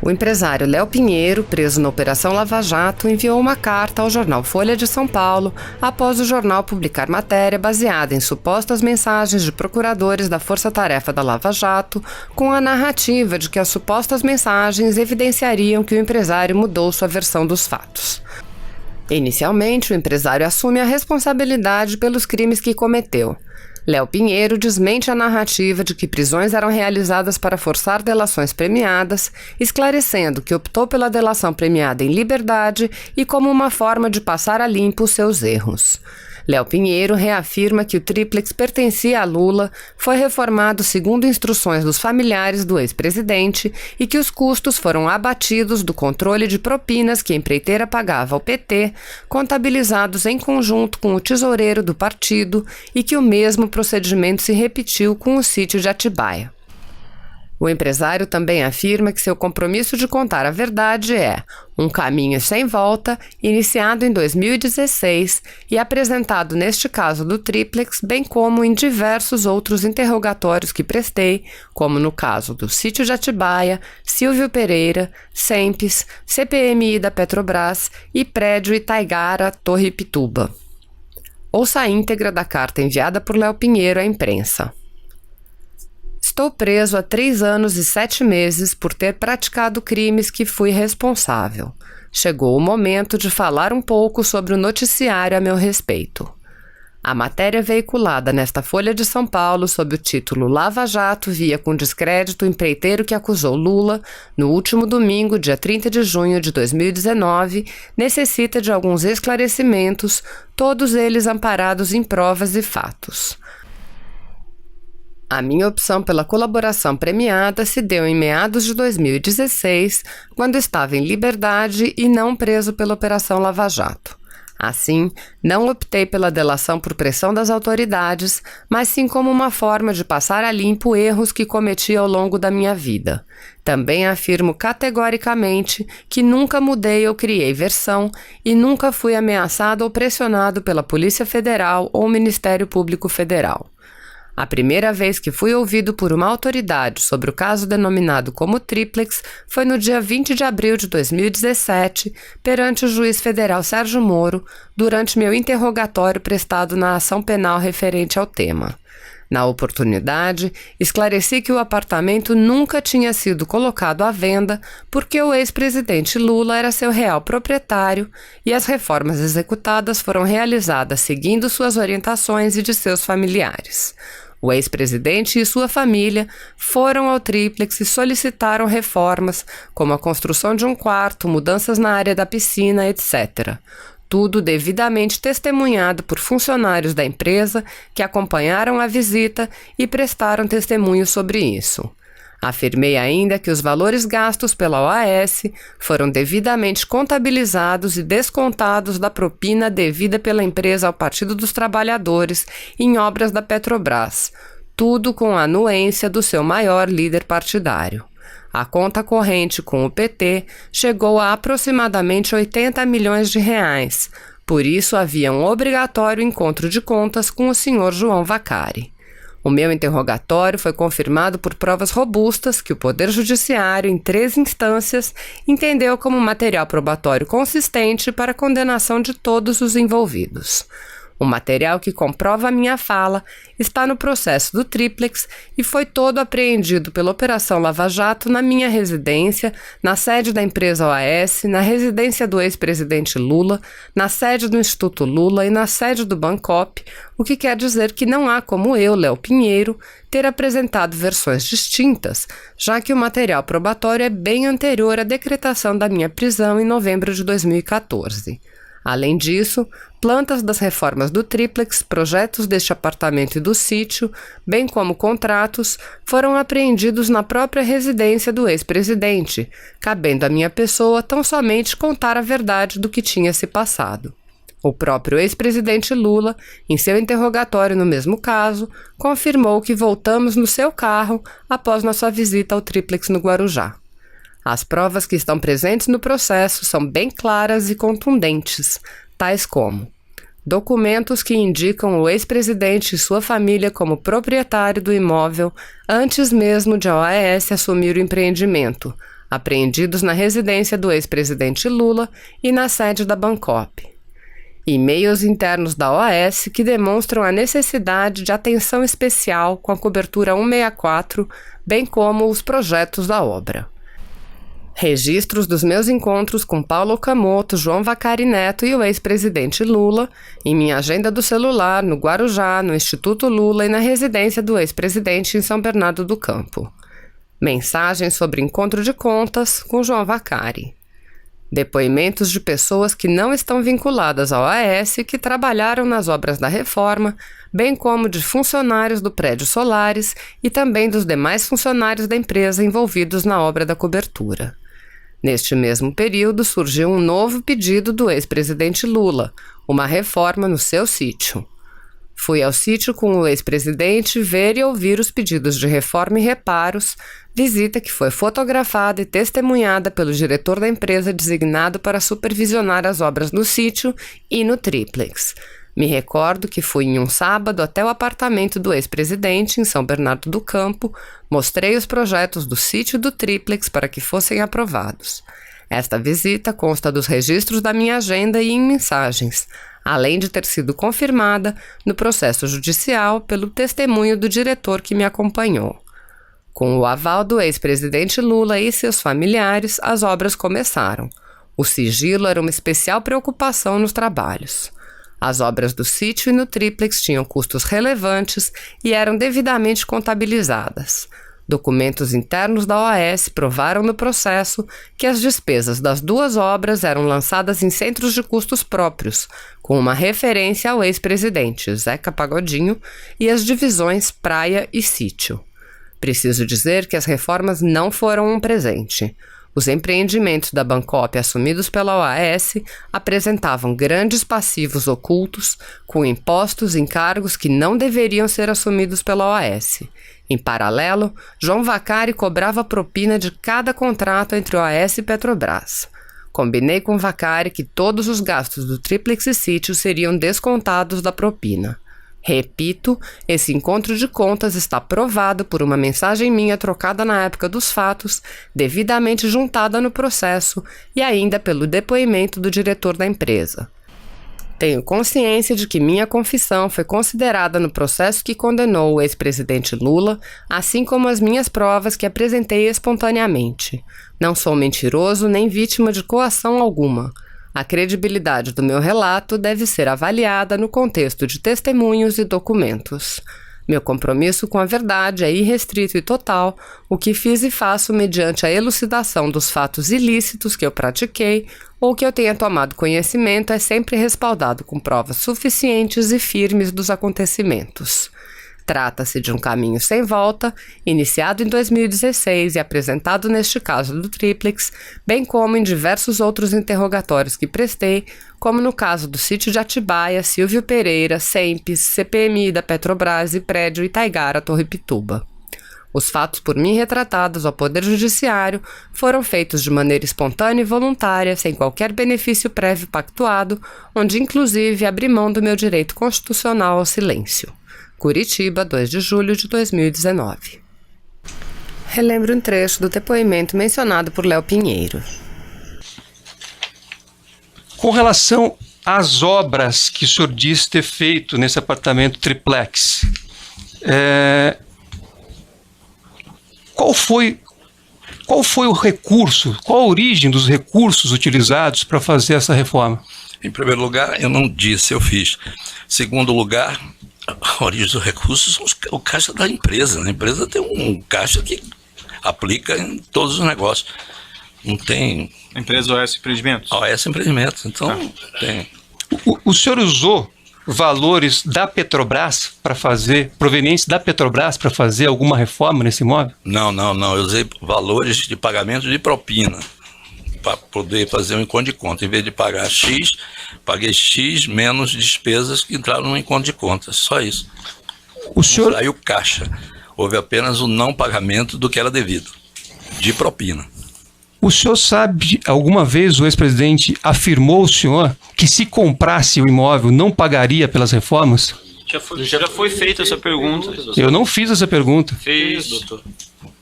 O empresário Léo Pinheiro, preso na Operação Lava Jato, enviou uma carta ao jornal Folha de São Paulo após o jornal publicar matéria baseada em supostas mensagens de procuradores da Força Tarefa da Lava Jato, com a narrativa de que as supostas mensagens evidenciariam que o empresário mudou sua versão dos fatos. Inicialmente, o empresário assume a responsabilidade pelos crimes que cometeu. Léo Pinheiro desmente a narrativa de que prisões eram realizadas para forçar delações premiadas, esclarecendo que optou pela delação premiada em liberdade e como uma forma de passar a limpo os seus erros. Léo Pinheiro reafirma que o tríplex pertencia a Lula, foi reformado segundo instruções dos familiares do ex-presidente e que os custos foram abatidos do controle de propinas que a empreiteira pagava ao PT, contabilizados em conjunto com o tesoureiro do partido, e que o mesmo procedimento se repetiu com o sítio de Atibaia. O empresário também afirma que seu compromisso de contar a verdade é um caminho sem volta, iniciado em 2016 e apresentado neste caso do tríplex, bem como em diversos outros interrogatórios que prestei, como no caso do sítio de Atibaia, Silvio Pereira, Sempes, CPMI da Petrobras e prédio Itaigara, Torre Pituba. Ouça a íntegra da carta enviada por Léo Pinheiro à imprensa. Estou preso há 3 anos e 7 meses por ter praticado crimes que fui responsável. Chegou o momento de falar um pouco sobre o noticiário a meu respeito. A matéria veiculada nesta Folha de São Paulo sob o título Lava Jato via com descrédito o empreiteiro que acusou Lula no último domingo, dia 30 de junho de 2019, necessita de alguns esclarecimentos, todos eles amparados em provas e fatos. A minha opção pela colaboração premiada se deu em meados de 2016, quando estava em liberdade e não preso pela Operação Lava Jato. Assim, não optei pela delação por pressão das autoridades, mas sim como uma forma de passar a limpo erros que cometi ao longo da minha vida. Também afirmo categoricamente que nunca mudei ou criei versão e nunca fui ameaçado ou pressionado pela Polícia Federal ou Ministério Público Federal. A primeira vez que fui ouvido por uma autoridade sobre o caso denominado como tríplex foi no dia 20 de abril de 2017, perante o juiz federal Sérgio Moro, durante meu interrogatório prestado na ação penal referente ao tema. Na oportunidade, esclareci que o apartamento nunca tinha sido colocado à venda porque o ex-presidente Lula era seu real proprietário e as reformas executadas foram realizadas seguindo suas orientações e de seus familiares. O ex-presidente e sua família foram ao tríplex e solicitaram reformas, como a construção de um quarto, mudanças na área da piscina, etc. Tudo devidamente testemunhado por funcionários da empresa que acompanharam a visita e prestaram testemunho sobre isso. Afirmei ainda que os valores gastos pela OAS foram devidamente contabilizados e descontados da propina devida pela empresa ao Partido dos Trabalhadores em obras da Petrobras, tudo com a anuência do seu maior líder partidário. A conta corrente com o PT chegou a aproximadamente 80 milhões de reais, por isso havia um obrigatório encontro de contas com o senhor João Vacari. O meu interrogatório foi confirmado por provas robustas que o Poder Judiciário, em 3 instâncias, entendeu como material probatório consistente para a condenação de todos os envolvidos. O material que comprova a minha fala está no processo do tríplex e foi todo apreendido pela Operação Lava Jato na minha residência, na sede da empresa OAS, na residência do ex-presidente Lula, na sede do Instituto Lula e na sede do Bancop, o que quer dizer que não há como eu, Léo Pinheiro, ter apresentado versões distintas, já que o material probatório é bem anterior à decretação da minha prisão em novembro de 2014. Além disso, plantas das reformas do tríplex, projetos deste apartamento e do sítio, bem como contratos, foram apreendidos na própria residência do ex-presidente, cabendo à minha pessoa tão somente contar a verdade do que tinha se passado. O próprio ex-presidente Lula, em seu interrogatório no mesmo caso, confirmou que voltamos no seu carro após nossa visita ao tríplex no Guarujá. As provas que estão presentes no processo são bem claras e contundentes, tais como documentos que indicam o ex-presidente e sua família como proprietário do imóvel antes mesmo de a OAS assumir o empreendimento, apreendidos na residência do ex-presidente Lula e na sede da Bancop. E-mails internos da OAS que demonstram a necessidade de atenção especial com a cobertura 164, bem como os projetos da obra. Registros dos meus encontros com Paulo Okamoto, João Vacari Neto e o ex-presidente Lula, em minha agenda do celular, no Guarujá, no Instituto Lula e na residência do ex-presidente em São Bernardo do Campo. Mensagens sobre encontro de contas com João Vacari. Depoimentos de pessoas que não estão vinculadas ao AS e que trabalharam nas obras da reforma, bem como de funcionários do prédio Solares e também dos demais funcionários da empresa envolvidos na obra da cobertura. Neste mesmo período, surgiu um novo pedido do ex-presidente Lula, uma reforma no seu sítio. Fui ao sítio com o ex-presidente ver e ouvir os pedidos de reforma e reparos, visita que foi fotografada e testemunhada pelo diretor da empresa designado para supervisionar as obras no sítio e no triplex. Me recordo que fui em um sábado até o apartamento do ex-presidente em São Bernardo do Campo, mostrei os projetos do sítio e do triplex para que fossem aprovados. Esta visita consta dos registros da minha agenda e em mensagens, além de ter sido confirmada no processo judicial pelo testemunho do diretor que me acompanhou. Com o aval do ex-presidente Lula e seus familiares, as obras começaram. O sigilo era uma especial preocupação nos trabalhos. As obras do sítio e no triplex tinham custos relevantes e eram devidamente contabilizadas. Documentos internos da OAS provaram no processo que as despesas das duas obras eram lançadas em centros de custos próprios, com uma referência ao ex-presidente Zeca Pagodinho e as divisões praia e sítio. Preciso dizer que as reformas não foram um presente. Os empreendimentos da Bancop assumidos pela OAS apresentavam grandes passivos ocultos, com impostos e encargos que não deveriam ser assumidos pela OAS. Em paralelo, João Vacari cobrava propina de cada contrato entre OAS e Petrobras. Combinei com Vacari que todos os gastos do triplex e sítio seriam descontados da propina. Repito, esse encontro de contas está provado por uma mensagem minha trocada na época dos fatos, devidamente juntada no processo e ainda pelo depoimento do diretor da empresa. Tenho consciência de que minha confissão foi considerada no processo que condenou o ex-presidente Lula, assim como as minhas provas que apresentei espontaneamente. Não sou mentiroso nem vítima de coação alguma. A credibilidade do meu relato deve ser avaliada no contexto de testemunhos e documentos. Meu compromisso com a verdade é irrestrito e total, o que fiz e faço mediante a elucidação dos fatos ilícitos que eu pratiquei ou que eu tenha tomado conhecimento é sempre respaldado com provas suficientes e firmes dos acontecimentos. Trata-se de um caminho sem volta, iniciado em 2016 e apresentado neste caso do triplex, bem como em diversos outros interrogatórios que prestei, como no caso do sítio de Atibaia, Silvio Pereira, Sempes, CPMI da Petrobras e prédio Itaigara, Torre Pituba. Os fatos por mim retratados ao Poder Judiciário foram feitos de maneira espontânea e voluntária, sem qualquer benefício prévio pactuado, onde inclusive abri mão do meu direito constitucional ao silêncio. Curitiba, 2 de julho de 2019. Relembro um trecho do depoimento mencionado por Léo Pinheiro. Com relação às obras que o senhor disse ter feito nesse apartamento triplex, qual foi o recurso, qual a origem dos recursos utilizados para fazer essa reforma? Em primeiro lugar, eu não disse, eu fiz. Segundo lugar, a origem dos recursos são o caixa da empresa. A empresa tem um caixa que aplica em todos os negócios. Não tem... A empresa OAS Empreendimentos? OAS Empreendimentos, então tem. O senhor usou valores da Petrobras para fazer, provenientes da Petrobras para fazer alguma reforma nesse imóvel? Não. Eu usei valores de pagamento de propina para poder fazer um encontro de conta. Em vez de pagar X, paguei X menos despesas que entraram no encontro de contas. Só isso. O senhor... Aí o caixa. Houve apenas o não pagamento do que era devido, de propina. O senhor sabe, alguma vez o ex-presidente afirmou ao senhor que se comprasse o imóvel não pagaria pelas reformas? Já foi feita essa pergunta. Eu não fiz essa pergunta. Fez, doutor.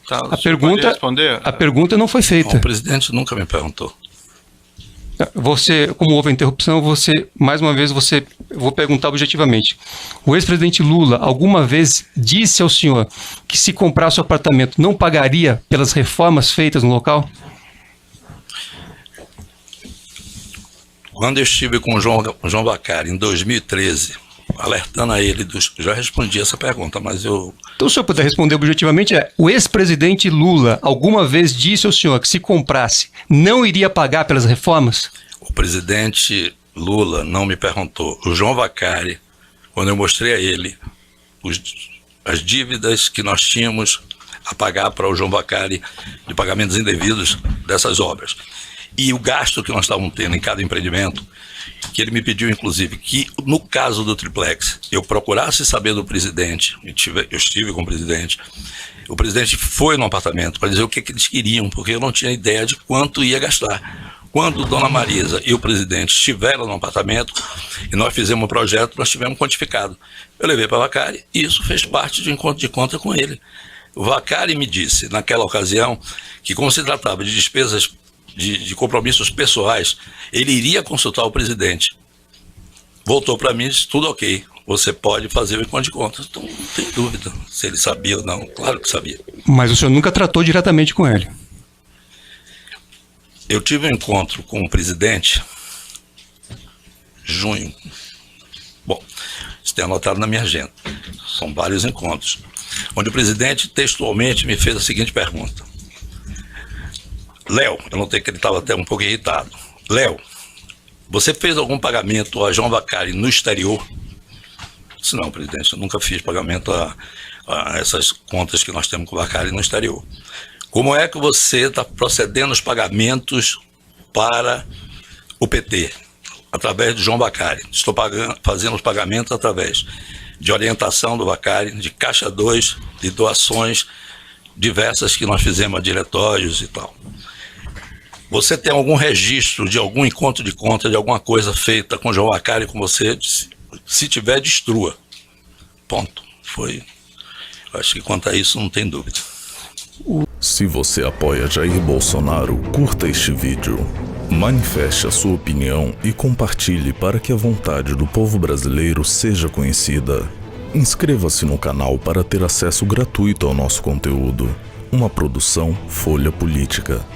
Tá, A pergunta não foi feita. Não, o presidente nunca me perguntou. Você, como houve a interrupção, mais uma vez, vou perguntar objetivamente. O ex-presidente Lula alguma vez disse ao senhor que se comprasse o apartamento não pagaria pelas reformas feitas no local? Quando eu estive com o João Vacari em 2013, alertando a ele, já respondi essa pergunta, mas eu... Então, se o senhor puder responder objetivamente, o ex-presidente Lula alguma vez disse ao senhor que se comprasse não iria pagar pelas reformas? O presidente Lula não me perguntou. O João Vacari, quando eu mostrei a ele as dívidas que nós tínhamos a pagar para o João Vacari de pagamentos indevidos dessas obras, e o gasto que nós estávamos tendo em cada empreendimento, que ele me pediu, inclusive, que no caso do triplex, eu procurasse saber do presidente, eu estive com o presidente foi no apartamento para dizer o que eles queriam, porque eu não tinha ideia de quanto ia gastar. Quando Dona Marisa e o presidente estiveram no apartamento, e nós fizemos um projeto, nós tivemos quantificado. Eu levei para o Vacari, e isso fez parte de encontro de conta com ele. O Vacari me disse, naquela ocasião, que como se tratava de despesas de compromissos pessoais, ele iria consultar o presidente. Voltou para mim e disse, tudo ok, você pode fazer o encontro de contas. Então, não tem dúvida se ele sabia ou não, claro que sabia. Mas o senhor nunca tratou diretamente com ele? Eu tive um encontro com o presidente junho. Bom, isso tem anotado na minha agenda. São vários encontros. Onde o presidente textualmente me fez a seguinte pergunta. Léo, eu notei que ele estava até um pouco irritado. Léo, você fez algum pagamento a João Vacari no exterior? Eu disse, não, presidente, eu nunca fiz pagamento a essas contas que nós temos com o Vacari no exterior. Como é que você está procedendo os pagamentos para o PT, através de João Vacari? Estou fazendo os pagamentos através de orientação do Vacari, de Caixa 2, de doações diversas que nós fizemos a diretórios e tal. Você tem algum registro de algum encontro de conta, de alguma coisa feita com João Vacari com você? Se tiver, destrua. Ponto. Foi. Eu acho que quanto a isso não tem dúvida. Se você apoia Jair Bolsonaro, curta este vídeo, manifeste a sua opinião e compartilhe para que a vontade do povo brasileiro seja conhecida. Inscreva-se no canal para ter acesso gratuito ao nosso conteúdo. Uma produção Folha Política.